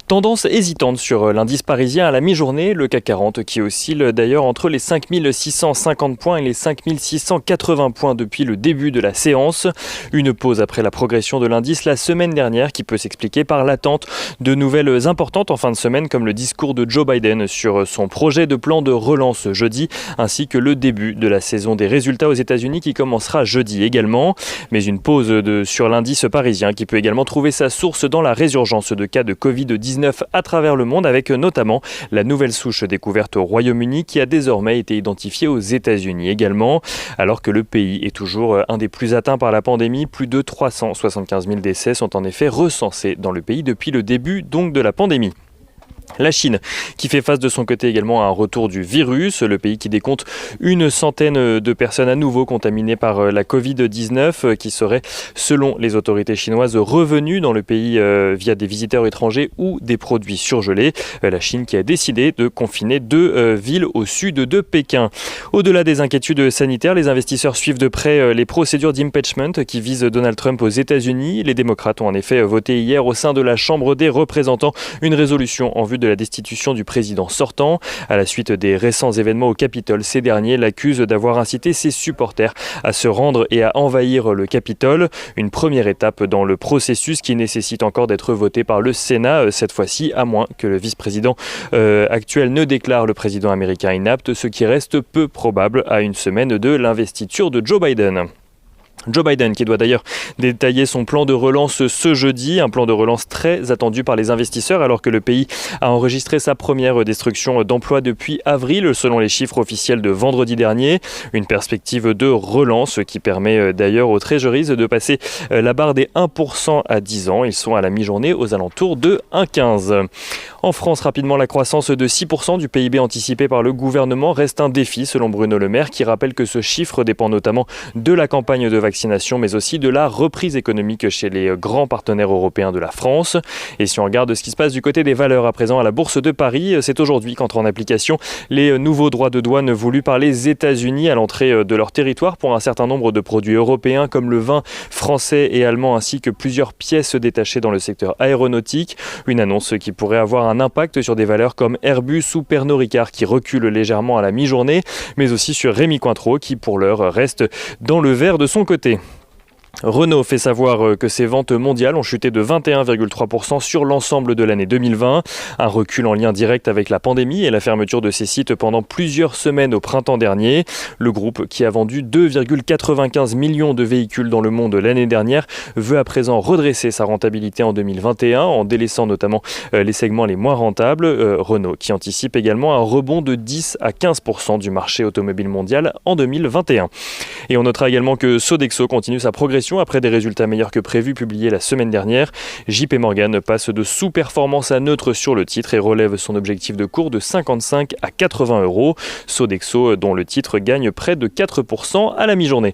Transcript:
Tendance hésitante sur l'indice parisien à la mi-journée, le CAC 40 qui oscille d'ailleurs entre les 5650 points et les 5680 points depuis le début de la séance. Une pause après la progression de l'indice la semaine dernière qui peut s'expliquer par l'attente de nouvelles importantes en fin de semaine comme le discours de Joe Biden sur son projet de plan de relance jeudi ainsi que le début de la saison des résultats aux États-Unis qui commencera jeudi également. Mais une pause sur l'indice parisien qui peut également trouver sa source dans la résurgence de cas de Covid-19 à travers le monde avec notamment la nouvelle souche découverte au Royaume-Uni qui a désormais été identifiée aux États-Unis également. Alors que le pays est toujours un des plus atteints par la pandémie, plus de 375 000 décès sont en effet recensés dans le pays depuis le début donc de la pandémie. La Chine qui fait face de son côté également à un retour du virus, le pays qui décompte une centaine de personnes à nouveau contaminées par la Covid-19 qui seraient, selon les autorités chinoises, revenues dans le pays via des visiteurs étrangers ou des produits surgelés. La Chine qui a décidé de confiner deux villes au sud de Pékin. Au-delà des inquiétudes sanitaires, les investisseurs suivent de près les procédures d'impeachment qui visent Donald Trump aux États-Unis. Les démocrates ont en effet voté hier au sein de la Chambre des représentants une résolution en vue de la destitution du président sortant. À la suite des récents événements au Capitole, ces derniers l'accusent d'avoir incité ses supporters à se rendre et à envahir le Capitole. Une première étape dans le processus qui nécessite encore d'être voté par le Sénat, cette fois-ci, à moins que le vice-président actuel ne déclare le président américain inapte, ce qui reste peu probable à une semaine de l'investiture de Joe Biden. Joe Biden qui doit d'ailleurs détailler son plan de relance ce jeudi, un plan de relance très attendu par les investisseurs alors que le pays a enregistré sa première destruction d'emplois depuis avril selon les chiffres officiels de vendredi dernier. Une perspective de relance qui permet d'ailleurs aux treasuries de passer la barre des 1% à 10 ans. Ils sont à la mi-journée aux alentours de 1,15. En France, rapidement, la croissance de 6% du PIB anticipé par le gouvernement reste un défi selon Bruno Le Maire qui rappelle que ce chiffre dépend notamment de la campagne de vaccination mais aussi de la reprise économique chez les grands partenaires européens de la France. Et si on regarde ce qui se passe du côté des valeurs à présent à la Bourse de Paris, c'est aujourd'hui qu'entrent en application les nouveaux droits de douane voulus par les États-Unis à l'entrée de leur territoire pour un certain nombre de produits européens comme le vin français et allemand ainsi que plusieurs pièces détachées dans le secteur aéronautique. Une annonce qui pourrait avoir un impact sur des valeurs comme Airbus ou Pernod Ricard qui reculent légèrement à la mi-journée, mais aussi sur Rémy Cointreau qui pour l'heure reste dans le vert de son côté. Renault fait savoir que ses ventes mondiales ont chuté de 21,3% sur l'ensemble de l'année 2020. Un recul en lien direct avec la pandémie et la fermeture de ses sites pendant plusieurs semaines au printemps dernier. Le groupe, qui a vendu 2,95 millions de véhicules dans le monde l'année dernière, veut à présent redresser sa rentabilité en 2021 en délaissant notamment les segments les moins rentables. Renault qui anticipe également un rebond de 10 à 15% du marché automobile mondial en 2021. Et on notera également que Sodexo continue sa progression après des résultats meilleurs que prévus publiés la semaine dernière. JP Morgan passe de sous-performance à neutre sur le titre et relève son objectif de cours de 55 à 80 euros. Sodexo, dont le titre gagne près de 4% à la mi-journée.